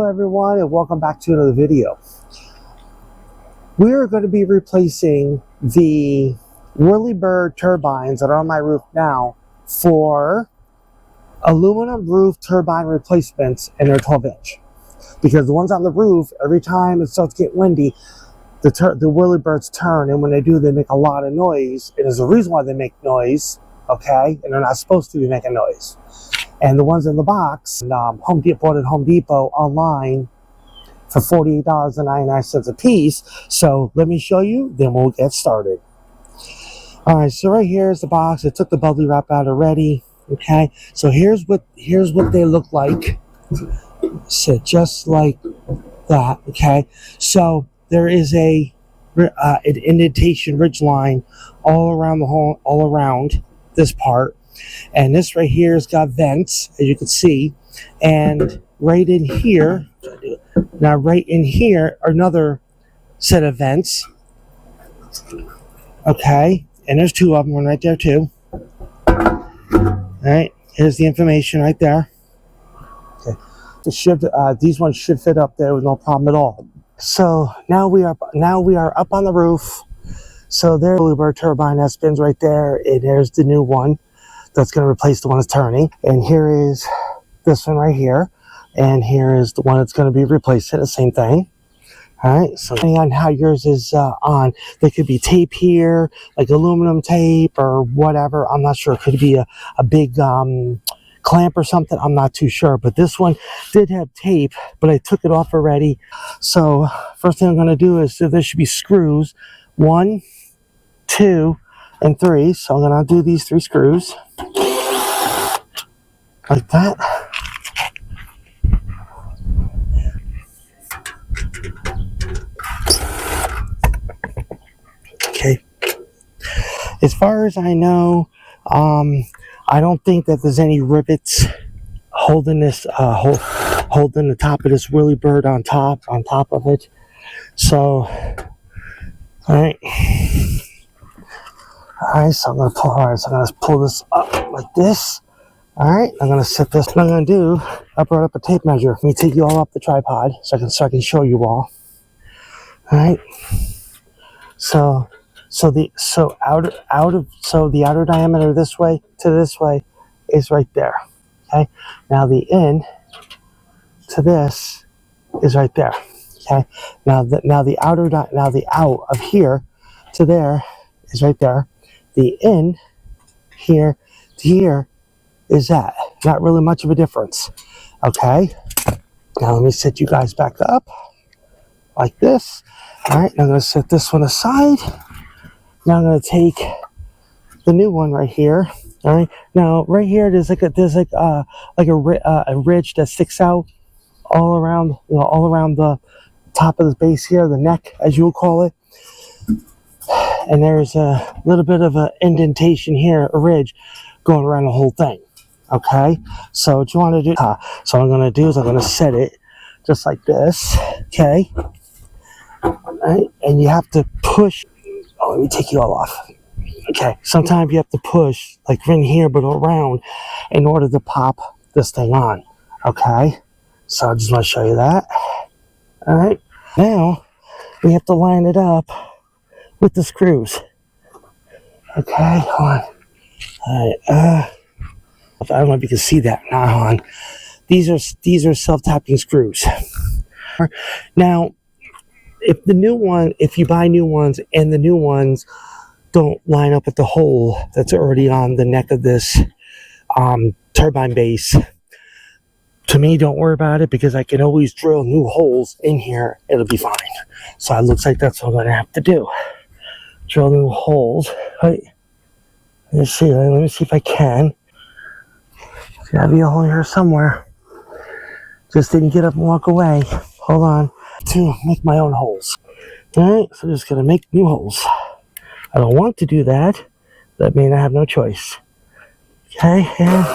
Hello everyone and welcome back to another video. We are going to be replacing the whirlybird turbines that are on my roof now for aluminum roof turbine replacements, and they're 12-inch. Because the ones on the roof, every time it starts to get windy, the whirlybirds turn, and when they do, they make a lot of noise. And there's a reason why they make noise, okay? And they're not supposed to be making noise. And the ones in the box, Home Depot, bought at Home Depot online for $48.99 a piece. So let me show you, then we'll get started. All right, so right here is the box. I took the bubbly wrap out already. Okay, so here's what they look like. So just like that. Okay, so there is an indentation ridge line all around the whole, all around this part. And this right here has got vents, as you can see, and right in here, right in here are another set of vents. Okay, and there's two of them, one right there too. All right, here's the information right there. Okay, these ones should fit up there with no problem at all. So now we are up on the roof. So there's the Louvared turbine that spins right there, and there's the new one that's going to replace the one that's turning. And here is this one right here. And here is the one that's going to be replacing the same thing. All right, so depending on how yours is on, there could be tape here, like aluminum tape or whatever. I'm not sure. It could be a big clamp or something. I'm not too sure. But this one did have tape, but I took it off already. So first thing I'm going to do is, so there should be screws. 1, 2, and 3. So I'm going to do these 3 screws like that. Okay. As far as I know, I don't think that there's any rivets holding this holding the top of this whirlybird on top of it. So, all right. Alright, so I'm gonna pull this up like this. Alright, I'm gonna set this. What I'm gonna do, I brought up a tape measure. Let me take you all up the tripod so I can show you all. Alright. So the outer diameter this way to this way is right there. Okay. Now the in to this is right there. Okay. Now the out of here to there is right there. The in here to here is that. Not really much of a difference. Okay. Now let me set you guys back up like this. All right. Now I'm going to set this one aside. Now I'm going to take the new one right here. All right. Now right here there's a ridge that sticks out all around, all around the top of the base here, the neck, as you'll call it. And there's a little bit of an indentation here, a ridge, going around the whole thing. Okay, so what you want to do? So what I'm going to do is I'm going to set it just like this. Okay, all right, and you have to push. Oh, let me take you all off. Okay, sometimes you have to push, like in here, but around, in order to pop this thing on. Okay, so I just want to show you that. All right, now we have to line it up with the screws. Okay, hold on. All right, I don't know if you can see that. Now, hold on. These are self-tapping screws. Now, if you buy new ones and the new ones don't line up with the hole that's already on the neck of this turbine base, to me, don't worry about it, because I can always drill new holes in here. It'll be fine. So it looks like that's what I'm going to have to do. Drill new holes. Right. Let me see if I can. There's gotta be a hole here somewhere. Just didn't get up and walk away. Hold on. To make my own holes. Alright, so I'm just gonna make new holes. I don't want to do that. That means I have no choice. Okay, and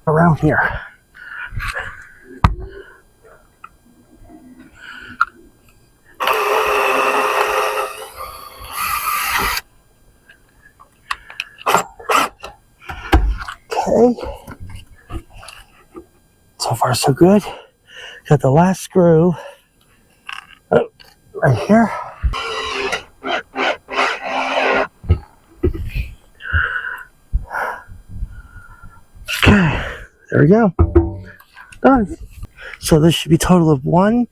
around here. Okay. So far, so good. Got the last screw right here. Okay, there we go. Done. So this should be a total of 1,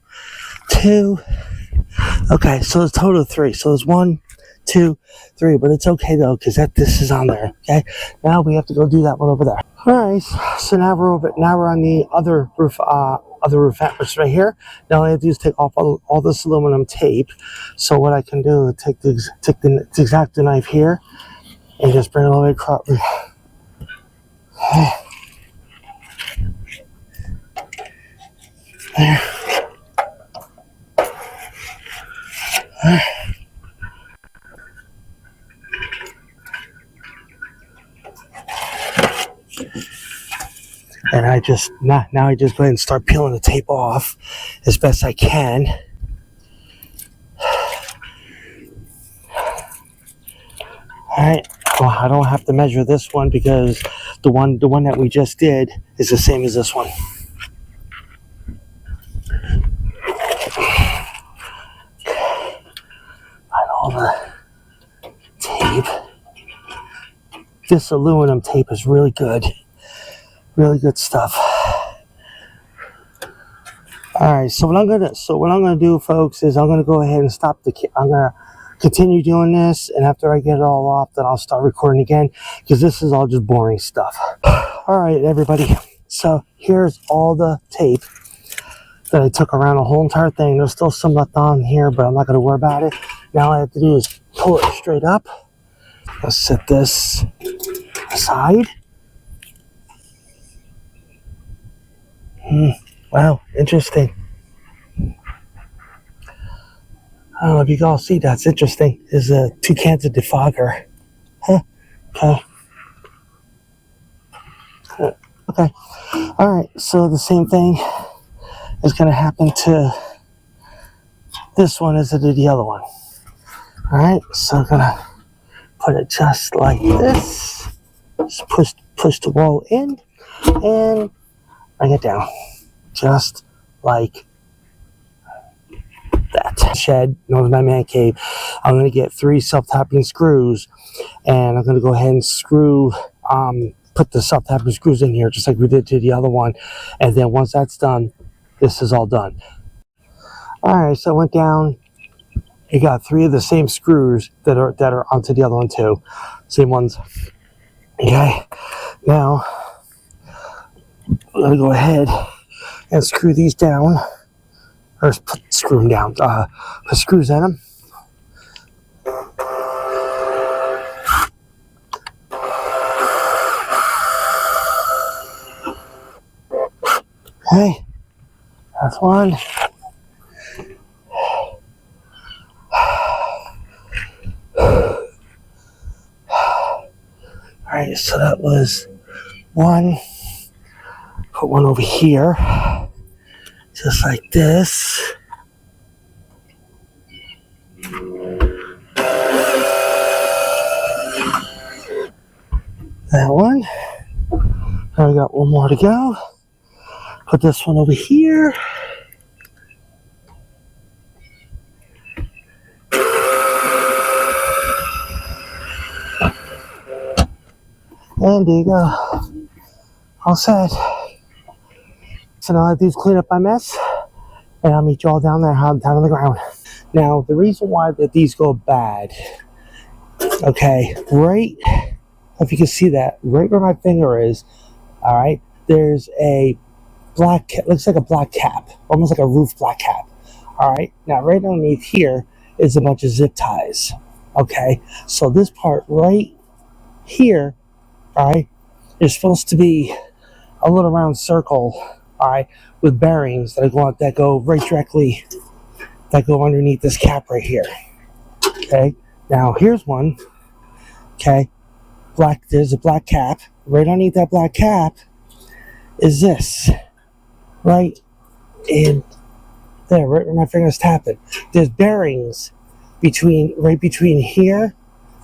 2. Okay, so it's a total of 3. So it's 1, 2, 3. But it's okay though, because this is on there. Okay. Now we have to go do that one over there. All right. So now we're over. Now we're on the other roof. Other roof mattress right here. Now all I have to do is take off all this aluminum tape. So what I can do is take the X-Acto knife here and just bring it all the way across. There. And I just now I just go ahead and start peeling the tape off as best I can. Alright, well, I don't have to measure this one because the one that we just did is the same as this one. And all the tape. This aluminum tape is really good. Really good stuff. Alright, so what I'm gonna do, folks, is I'm gonna go ahead and stop I'm gonna continue doing this, and after I get it all off, then I'll start recording again, because this is all just boring stuff. Alright, everybody, so here's all the tape that I took around the whole entire thing. There's still some left on here, but I'm not gonna worry about it. Now all I have to do is pull it straight up. Let's set this aside. Wow, interesting. I don't know if you can all see that's interesting. There's 2 cans of defogger. Huh. Okay. Okay. Alright, so the same thing is going to happen to this one as it did the other one. Alright, so I'm going to put it just like this. Just push the wall in and bring it down. Just like that. Shed, known as my man cave. I'm going to get 3 self-tapping screws, and I'm going to go ahead and screw, put the self-tapping screws in here just like we did to the other one. And then once that's done, this is all done. Alright, so I went down. You got 3 of the same screws that are onto the other one too. Same ones. Okay. Now, I'm going to go ahead and screw these down. Or screw them down. Put screws in them. Okay. That's one. Alright, so that was 1. Put 1 over here. Just like this. That one. Now we got 1 more to go. Put this one over here. And there you go. All set. So now I have to clean up my mess, and I'll meet you all down there, down on the ground. Now, the reason why that these go bad, okay, right, if you can see that, right where my finger is, all right, there's a black, looks like a black cap, almost like a roof black cap, all right. Now, right underneath here is a bunch of zip ties, okay. So this part right here, all right, is supposed to be a little round circle, all right, with bearings that go right directly, that go underneath this cap right here. Okay, now here's one. Okay, there's a black cap. Right underneath that black cap is this, right in there, right where my finger's tapping. There's bearings right between here,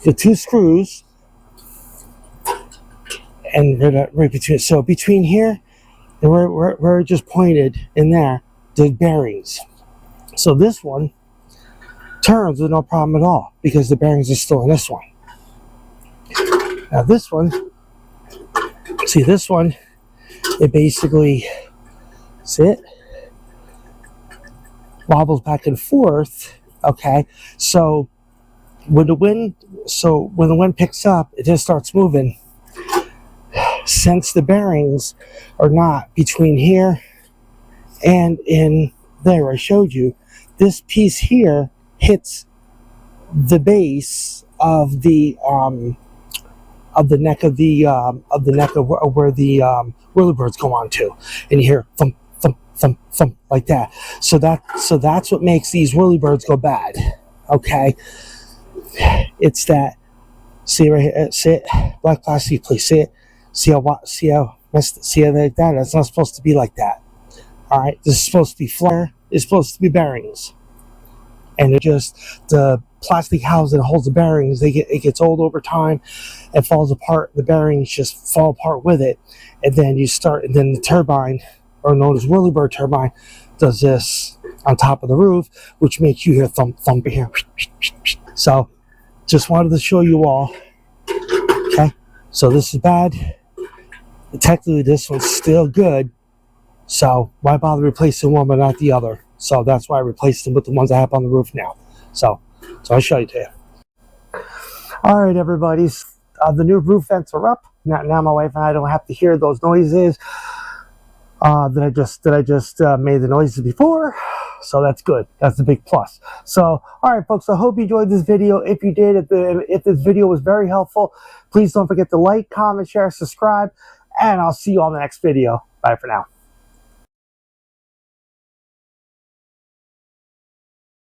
the 2 screws, and right between, so between here and where it just pointed in there, the bearings. So this one turns with no problem at all because the bearings are still in this one. Now this one, see this one, it basically, see it? Wobbles back and forth, okay? So when the wind picks up, it just starts moving. Since the bearings are not between here and in there, I showed you, this piece here hits the base of the neck of where the whirlybirds go on to, and you hear thump thump thump thump like that. So that's what makes these whirlybirds go bad. Okay, it's that. See right here, see it, black plastic, please see it. See how like that? It's not supposed to be like that. All right, this is supposed to be flare. It's supposed to be bearings, and it just, the plastic house that holds the bearings, it gets old over time, it falls apart. The bearings just fall apart with it, and then the turbine, or known as whirlybird turbine, does this on top of the roof, which makes you hear thump thump here. So, just wanted to show you all. Okay, so this is bad. Technically, this one's still good, so why bother replacing one but not the other? So that's why I replaced them with the ones I have on the roof now. So I'll show you to you. All right, everybody, the new roof vents are up. Now my wife and I don't have to hear those noises that I just made the noises before. So that's good. That's a big plus. So, all right, folks, I hope you enjoyed this video. If you did, if this video was very helpful, please don't forget to like, comment, share, subscribe, and I'll see you on the next video. Bye for now.